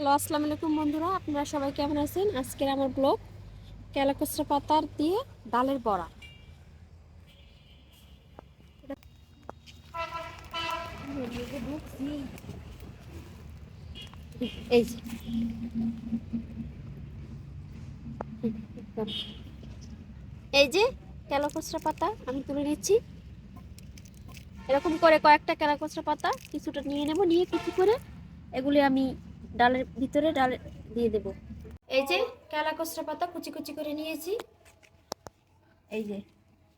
Hello, আসসালামু আলাইকুম বন্ধুরা, আপনারা সবাই কেমন আছেন? আজকের আমার ব্লগ কেলাকচরা পাতার দিয়ে ডালের বড়া। এই যে এই যে কেলাকচরা পাতা আমি তুলে নিচ্ছি। এরকম করে কয়েকটা কেলাকচরা পাতা কিছুটা নিয়ে নেব, নিয়ে কিছু করে এগুলি আমি ডালের ভিতরে ডালে দিয়ে দেব। এই যে কেলাকচরা পাতা কুচি কুচি করে নিয়েছি। এই যে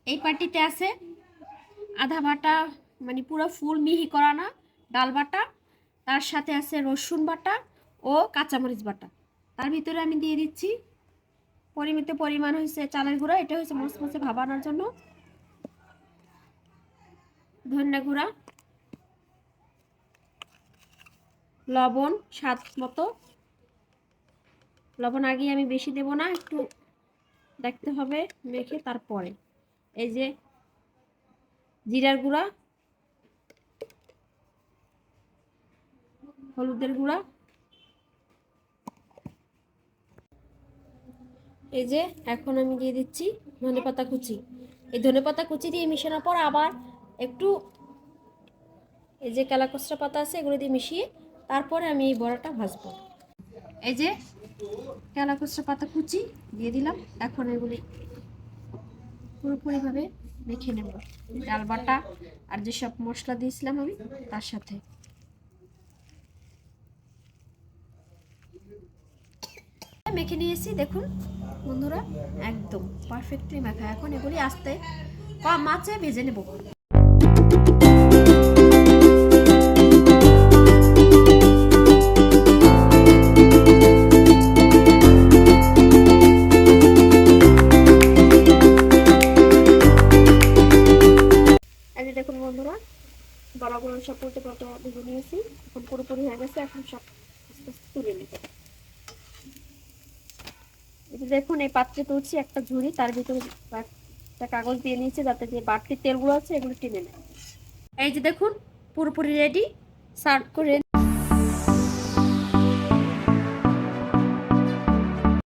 এই পাটিতে আছে আধা বাটা, মানে পুরো ফুল মিহি করা না, ডাল বাটা, তার সাথে আছে রসুন বাটা ও কাঁচামরিচ বাটা। তার ভিতরে আমি দিয়ে দিচ্ছি পরিমিত পরিমাণ হয়েছে চালের গুঁড়া, এটা হচ্ছে মচমচে ভাবানোর জন্য, ধনিয়া গুঁড়া, লবণ স্বাদ মতো। লবণ আগে আমি বেশি দেব না, একটু দেখতে হবে মেখে। তারপরে এই যে জিরার গুঁড়া, হলুদের গুঁড়া, এই যে এখন আমি দিয়ে দিচ্ছি ধনেপাতা কুচি। এই ধনেপাতা কুচি দিয়ে মিশানোর পর আবার একটু এই যে কেলাকচরা পাতা আছে এগুলো দিয়ে মিশিয়ে তারপরে আমি এই বড়াটা ভাজবো। এই যে কেলাকচরা পাতা কুচি দিয়ে দিলাম, এখন এগুলি পুরোপুরিভাবে মেখে নেব ডাল বাটা আর যেসব মশলা দিয়েছিলাম আমি তার সাথে। মেখে নিয়েছি দেখুন বন্ধুরা, একদম পারফেক্টলি মাখা। এখন এগুলি আস্তে কম আঁচে ভেজে নেব। দেখুন বন্ধুরা, বড়াগুলো সব উল্টে পাল্টে ভেজে নিয়েছি, এখন পুরোপুরি হয়ে গেছে। এখন সব আস্তে আস্তে তুলে নেব। দেখুন এই পাত্রে তুলছি একটা ঝুড়ি, তার ভিতরে একটা কাগজ দিয়ে নিয়েছে যাতে যে বাড়তি তেলগুলো আছে এগুলো টেনে নেয়। এই যে দেখুন পুরোপুরি রেডি, সার্ভ করে